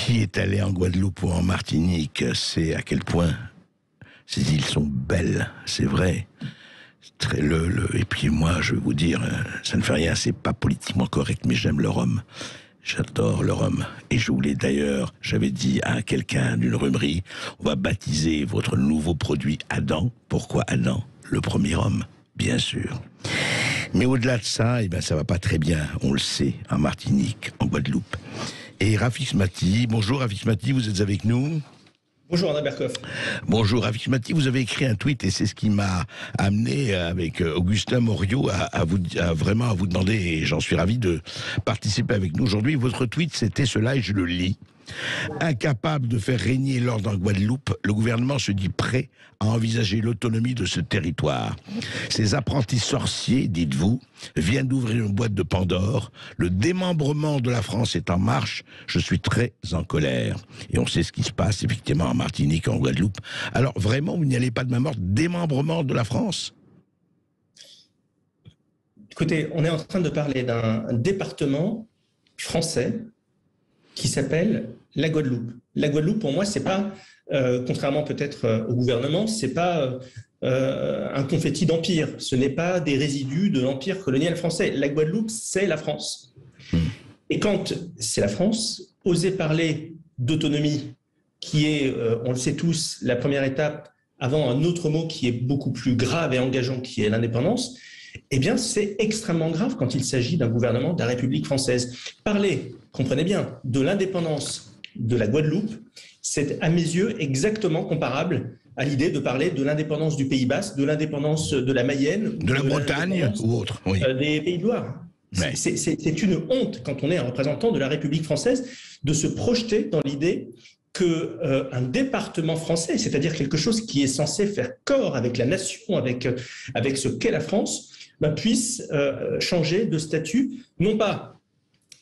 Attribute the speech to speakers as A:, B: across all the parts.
A: Qui est allé en Guadeloupe ou en Martinique sait à quel point ces îles sont belles, c'est vrai. Et puis moi, je vais vous dire, ça ne fait rien, c'est pas politiquement correct, mais j'aime le rhum. J'adore le rhum. Et je voulais d'ailleurs, j'avais dit à quelqu'un d'une rhumerie, on va baptiser votre nouveau produit Adam. Pourquoi Adam? Le premier rhum, bien sûr. Mais au-delà de ça, eh ben, ça va pas très bien, on le sait, en Martinique, en Guadeloupe. Et Rafik Smati, bonjour Rafik Smati, vous êtes avec nous?
B: Bonjour Alain Berkoff.
A: Bonjour Rafik Smati, vous avez écrit un tweet et c'est ce qui m'a amené avec Augustin Morio à vous demander, et j'en suis ravi de participer avec nous aujourd'hui. Votre tweet c'était cela et je le lis. Incapable de faire régner l'ordre en Guadeloupe, le gouvernement se dit prêt à envisager l'autonomie de ce territoire. Ces apprentis sorciers, dites-vous, viennent d'ouvrir une boîte de Pandore. Le démembrement de la France est en marche. Je suis très en colère. Et on sait ce qui se passe effectivement en Martinique, en Guadeloupe. Alors vraiment, vous n'y allez pas de main morte, démembrement de la France?
B: Écoutez, on est en train de parler d'un département français qui s'appelle la Guadeloupe. La Guadeloupe, pour moi, c'est pas, contrairement peut-être au gouvernement, c'est pas un confetti d'empire. Ce n'est pas des résidus de l'empire colonial français. La Guadeloupe, c'est la France. Et quand c'est la France, oser parler d'autonomie, qui est, on le sait tous, la première étape avant un autre mot qui est beaucoup plus grave et engageant, qui est l'indépendance, eh bien, c'est extrêmement grave quand il s'agit d'un gouvernement de la République française. Parler, comprenez bien, de l'indépendance de la Guadeloupe, c'est à mes yeux exactement comparable à l'idée de parler de l'indépendance du Pays Basque, de l'indépendance de la Mayenne,
A: de la Bretagne ou autre, oui.
B: Des Pays de Loire.
A: Ouais.
B: C'est une honte quand on est un représentant de la République française de se projeter dans l'idée qu'un département français, c'est-à-dire quelque chose qui est censé faire corps avec la nation, avec ce qu'est la France, puisse changer de statut, non pas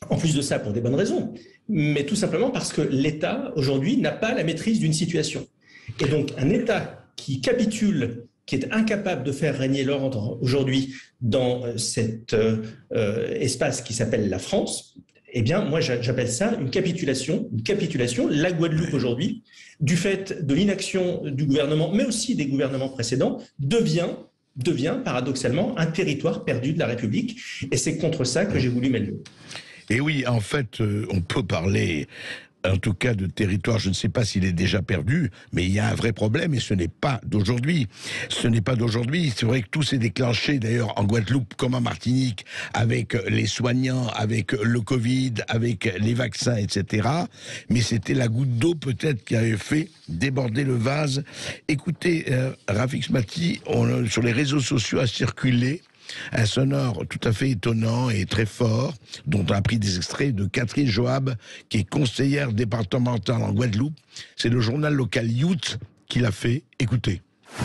B: en plus de ça pour des bonnes raisons, mais tout simplement parce que l'État aujourd'hui n'a pas la maîtrise d'une situation. Et donc un État qui capitule, qui est incapable de faire régner l'ordre aujourd'hui dans cet espace qui s'appelle la France, eh bien, moi, j'appelle ça une capitulation. La Guadeloupe, aujourd'hui, du fait de l'inaction du gouvernement, mais aussi des gouvernements précédents, devient paradoxalement un territoire perdu de la République. Et c'est contre ça que j'ai voulu m'élever.
A: Et oui, en fait, on peut parler, en tout cas, de territoire, je ne sais pas s'il est déjà perdu, mais il y a un vrai problème et ce n'est pas d'aujourd'hui. Ce n'est pas d'aujourd'hui. C'est vrai que tout s'est déclenché, d'ailleurs, en Guadeloupe comme en Martinique, avec les soignants, avec le Covid, avec les vaccins, etc. Mais c'était la goutte d'eau, peut-être, qui avait fait déborder le vase. Écoutez, Rafik Smati, sur les réseaux sociaux a circulé un sonore tout à fait étonnant et très fort, dont on a pris des extraits de Catherine Joab, qui est conseillère départementale en Guadeloupe. C'est le journal local Youth qui l'a fait. Écoutez.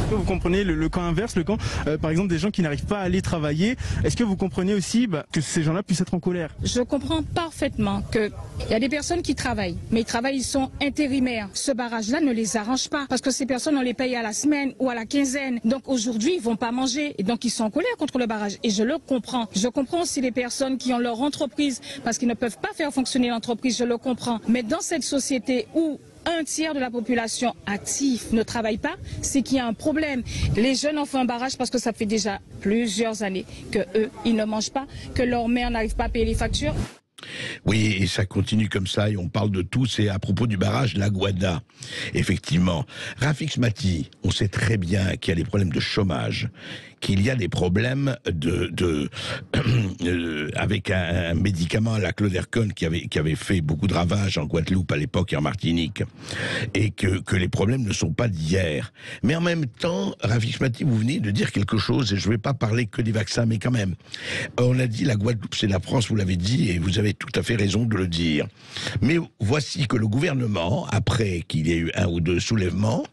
C: Vous comprenez le camp inverse, le camp, par exemple, des gens qui n'arrivent pas à aller travailler. Est-ce que vous comprenez aussi que ces gens-là puissent être en colère?
D: Je comprends parfaitement qu'il y a des personnes qui travaillent, mais ils sont intérimaires. Ce barrage-là ne les arrange pas, parce que ces personnes, on les paye à la semaine ou à la quinzaine. Donc aujourd'hui, ils vont pas manger, et donc ils sont en colère contre le barrage. Et je le comprends. Je comprends aussi les personnes qui ont leur entreprise, parce qu'ils ne peuvent pas faire fonctionner l'entreprise, je le comprends. Mais dans cette société où un tiers de la population active ne travaille pas, c'est qu'il y a un problème. Les jeunes ont fait un barrage parce que ça fait déjà plusieurs années que eux, ils ne mangent pas, que leur mère n'arrive pas à payer les factures.
A: Oui, et ça continue comme ça, et on parle de tout, c'est à propos du barrage La Guada. Effectivement. Rafik Smati, on sait très bien qu'il y a des problèmes de chômage, qu'il y a des problèmes avec un médicament, la chlordécone, qui avait fait beaucoup de ravages en Guadeloupe à l'époque et en Martinique, et que les problèmes ne sont pas d'hier. Mais en même temps, Rafik Smati, vous venez de dire quelque chose, et je ne vais pas parler que des vaccins, mais quand même. On a dit la Guadeloupe, c'est la France, vous l'avez dit, et vous avez tout à fait raison de le dire. Mais voici que le gouvernement, après qu'il y ait eu un ou deux soulèvements,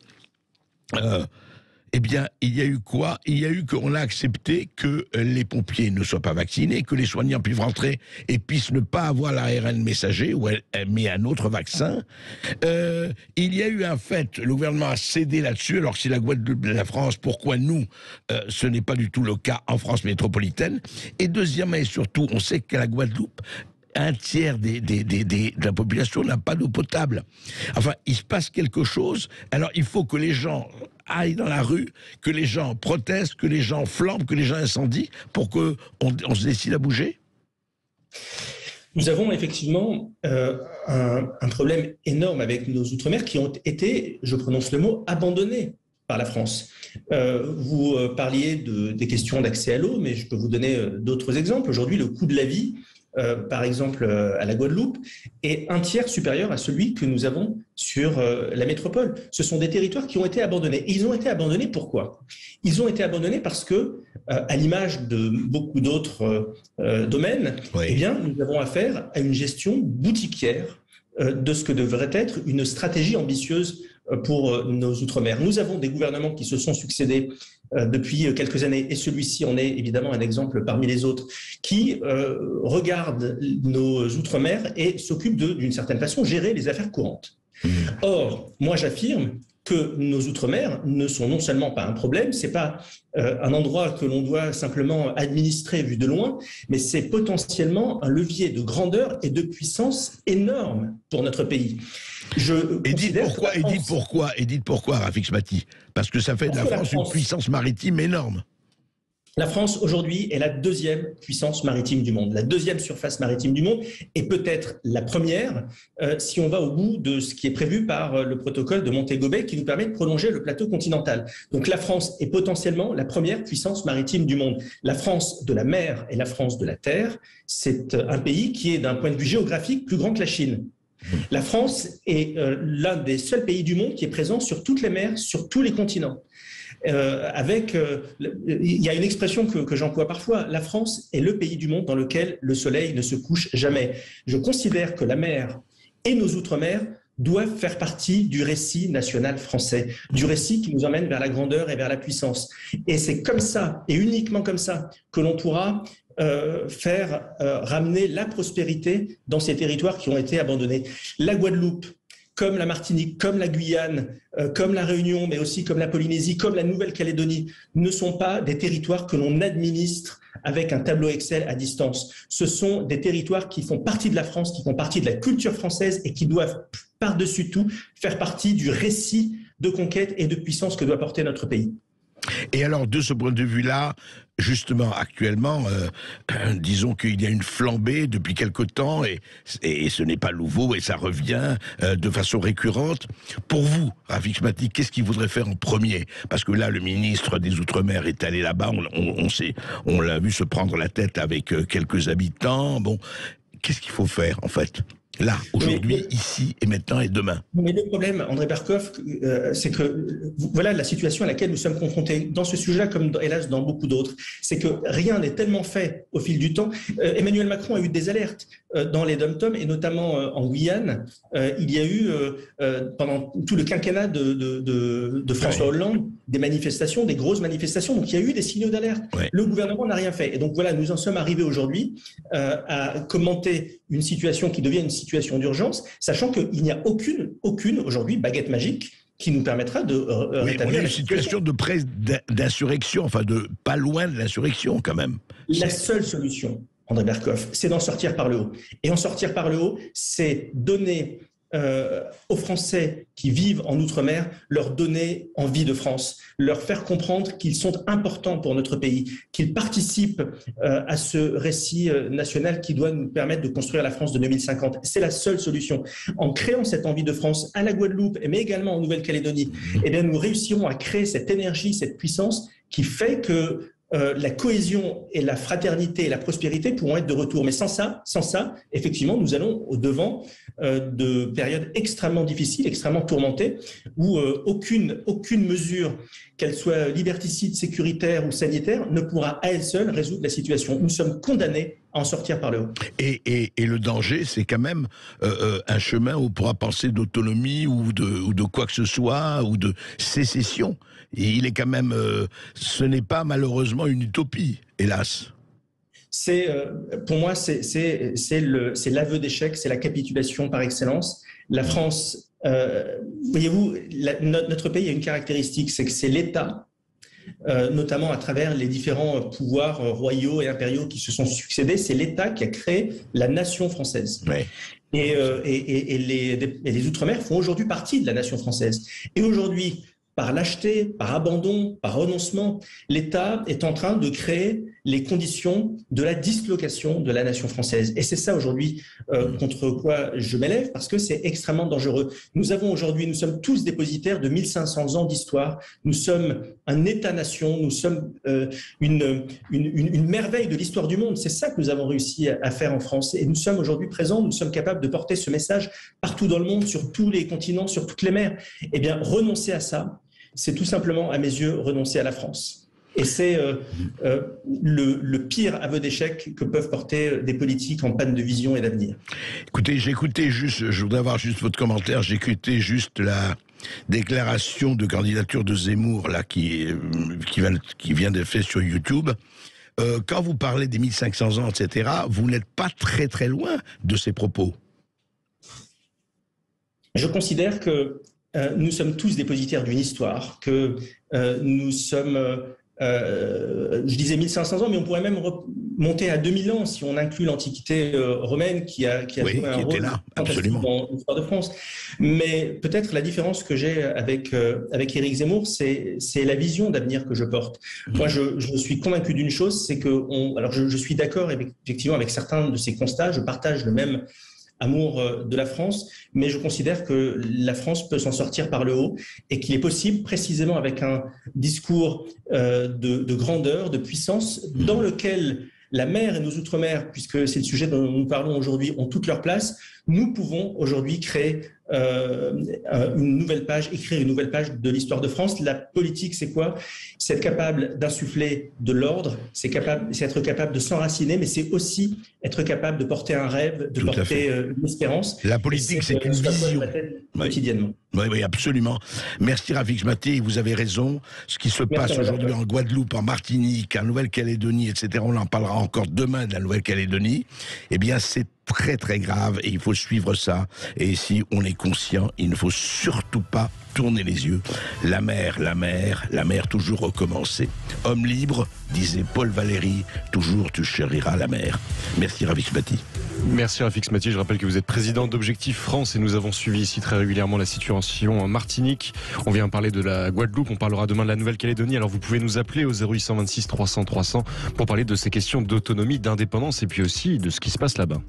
A: eh bien, il y a eu quoi? Il y a eu qu'on a accepté que les pompiers ne soient pas vaccinés, que les soignants puissent rentrer et puissent ne pas avoir l'ARN messager, mais un autre vaccin. Il y a eu un fait, le gouvernement a cédé là-dessus, alors que c'est la Guadeloupe de la France, pourquoi nous, ce n'est pas du tout le cas en France métropolitaine. Et deuxièmement et surtout, on sait qu'à la Guadeloupe, un tiers de la population n'a pas d'eau potable. Enfin, il se passe quelque chose. Alors, il faut que les gens aillent dans la rue, que les gens protestent, que les gens flambent, que les gens incendient, pour qu'on se décide à bouger.
B: Nous avons effectivement un problème énorme avec nos outre-mer qui ont été, je prononce le mot, abandonnés par la France. Vous parliez des questions d'accès à l'eau, mais je peux vous donner d'autres exemples. Aujourd'hui, le coût de la vie, par exemple à la Guadeloupe, est un tiers supérieur à celui que nous avons sur la métropole. Ce sont des territoires qui ont été abandonnés. Et ils ont été abandonnés pourquoi ? Ils ont été abandonnés parce que, à l'image de beaucoup d'autres domaines,
A: oui.
B: Eh bien, nous avons affaire à une gestion boutiquière de ce que devrait être une stratégie ambitieuse pour nos outre-mer. Nous avons des gouvernements qui se sont succédés depuis quelques années, et celui-ci en est évidemment un exemple parmi les autres, qui regardent nos outre-mer et s'occupent d'une certaine façon, gérer les affaires courantes. Or, moi j'affirme que nos outre-mer ne sont non seulement pas un problème, c'est pas un endroit que l'on doit simplement administrer vu de loin, mais c'est potentiellement un levier de grandeur et de puissance énorme pour notre pays.
A: Et dites pourquoi, Rafik Smati, parce que ça fait de la France une puissance maritime énorme.
B: La France, aujourd'hui, est la deuxième puissance maritime du monde, la deuxième surface maritime du monde, et peut-être la première si on va au bout de ce qui est prévu par le protocole de Montego Bay qui nous permet de prolonger le plateau continental. Donc la France est potentiellement la première puissance maritime du monde. La France de la mer et la France de la terre, c'est un pays qui est d'un point de vue géographique plus grand que la Chine. La France est l'un des seuls pays du monde qui est présent sur toutes les mers, sur tous les continents. Il y a une expression que j'emploie parfois, la France est le pays du monde dans lequel le soleil ne se couche jamais. Je considère que la mer et nos outre-mer doivent faire partie du récit national français, du récit qui nous emmène vers la grandeur et vers la puissance. Et c'est comme ça, et uniquement comme ça, que l'on pourra faire ramener la prospérité dans ces territoires qui ont été abandonnés. La Guadeloupe, comme la Martinique, comme la Guyane, comme la Réunion, mais aussi comme la Polynésie, comme la Nouvelle-Calédonie, ne sont pas des territoires que l'on administre avec un tableau Excel à distance. Ce sont des territoires qui font partie de la France, qui font partie de la culture française et qui doivent, par-dessus tout, faire partie du récit de conquête et de puissance que doit porter notre pays.
A: Et alors, de ce point de vue-là, justement, actuellement, disons qu'il y a une flambée depuis quelque temps, et ce n'est pas nouveau, et ça revient de façon récurrente. Pour vous, Rafik Smati, qu'est-ce qu'il voudrait faire en premier ? Parce que là, le ministre des Outre-mer est allé là-bas, on l'a vu se prendre la tête avec quelques habitants. Bon, qu'est-ce qu'il faut faire, en fait ? Là, aujourd'hui, ici et maintenant et demain.
B: Mais le problème, André Berkoff, c'est que voilà la situation à laquelle nous sommes confrontés dans ce sujet-là, comme hélas dans beaucoup d'autres, c'est que rien n'est tellement fait au fil du temps. Emmanuel Macron a eu des alertes dans les dom-toms et notamment en Guyane. Il y a eu pendant tout le quinquennat de François Hollande des manifestations, des grosses manifestations. Donc il y a eu des signaux d'alerte. Ouais. Le gouvernement n'a rien fait. Et donc voilà, nous en sommes arrivés aujourd'hui à commenter une situation qui devient une situation d'urgence, sachant qu'il n'y a aucune aujourd'hui baguette magique qui nous permettra de rétablir
A: une situation de presse d'insurrection, enfin de pas loin de l'insurrection quand même.
B: La seule solution, André Berkoff, c'est d'en sortir par le haut. Et en sortir par le haut, c'est donner aux Français qui vivent en Outre-mer, leur donner envie de France, leur faire comprendre qu'ils sont importants pour notre pays, qu'ils participent à ce récit national qui doit nous permettre de construire la France de 2050. C'est la seule solution. En créant cette envie de France à la Guadeloupe, mais également en Nouvelle-Calédonie, eh bien, nous réussirons à créer cette énergie, cette puissance qui fait que la cohésion et la fraternité et la prospérité pourront être de retour. Mais sans ça, effectivement, nous allons au-devant de périodes extrêmement difficiles, extrêmement tourmentées, où aucune mesure, qu'elle soit liberticide, sécuritaire ou sanitaire, ne pourra à elle seule résoudre la situation. Nous sommes condamnés à en sortir par le haut.
A: Et le danger, c'est quand même un chemin où on pourra penser d'autonomie ou de quoi que ce soit, ou de sécession. Et il est quand même, ce n'est pas malheureusement une utopie, hélas.
B: Pour moi, c'est l'aveu d'échec, c'est la capitulation par excellence. La France, voyez-vous, notre pays a une caractéristique, c'est que c'est l'État notamment à travers les différents pouvoirs royaux et impériaux qui se sont succédés. C'est l'État qui a créé la nation française.
A: Ouais.
B: Et les Outre-mer font aujourd'hui partie de la nation française. Et aujourd'hui, par lâcheté, par abandon, par renoncement, l'État est en train de créer les conditions de la dislocation de la nation française. Et c'est ça aujourd'hui contre quoi je m'élève, parce que c'est extrêmement dangereux. Nous sommes tous dépositaires de 1500 ans d'histoire. Nous sommes un État-nation, nous sommes une merveille de l'histoire du monde. C'est ça que nous avons réussi à faire en France. Et nous sommes aujourd'hui présents, nous sommes capables de porter ce message partout dans le monde, sur tous les continents, sur toutes les mers. Eh bien, renoncer à ça, c'est tout simplement, à mes yeux, renoncer à la France. Et c'est le pire aveu d'échec que peuvent porter des politiques en panne de vision et d'avenir.
A: Écoutez, je voudrais avoir juste votre commentaire, j'écoutais juste la déclaration de candidature de Zemmour là, qui vient d'être faite sur YouTube. Quand vous parlez des 1500 ans, etc., vous n'êtes pas très très loin de ces propos.
B: Je considère que nous sommes tous dépositaires d'une histoire, que nous sommes, je disais 1500 ans, mais on pourrait même remonter à 2000 ans si on inclut l'Antiquité romaine qui a joué un rôle fantastique dans l'histoire de France. Mais peut-être la différence que j'ai avec Éric Zemmour, c'est la vision d'avenir que je porte. Moi, je suis convaincu d'une chose, c'est que alors je suis d'accord effectivement avec certains de ces constats, je partage le même amour de la France, mais je considère que la France peut s'en sortir par le haut et qu'il est possible, précisément avec un discours de grandeur, de puissance, dans lequel la mer et nos outre-mer, puisque c'est le sujet dont nous parlons aujourd'hui, ont toute leur place. Nous pouvons aujourd'hui créer une nouvelle page, écrire une nouvelle page de l'histoire de France. La politique, c'est quoi? C'est être capable d'insuffler de l'ordre, c'est être capable de s'enraciner, mais c'est aussi être capable de porter un rêve, de porter une espérance.
A: La politique, c'est une vision.
B: Quotidiennement.
A: Oui, absolument. Merci Rafik Chmati, vous avez raison. Ce qui se passe aujourd'hui en Guadeloupe, en Martinique, en Nouvelle-Calédonie, etc., on en parlera encore demain de la Nouvelle-Calédonie, eh bien c'est très très grave et il faut suivre ça. Et si on est conscient, il ne faut surtout pas tourner les yeux. La mer, toujours recommencer. Homme libre, disait Paul Valéry, toujours tu chériras la mer. Merci Rafik Chmati.
E: Merci Rafik Chmati, je rappelle que vous êtes président d'Objectif France et nous avons suivi ici très régulièrement la situation en Martinique. On vient parler de la Guadeloupe, on parlera demain de la Nouvelle-Calédonie, alors vous pouvez nous appeler au 0826 300 300 pour parler de ces questions d'autonomie, d'indépendance et puis aussi de ce qui se passe là-bas.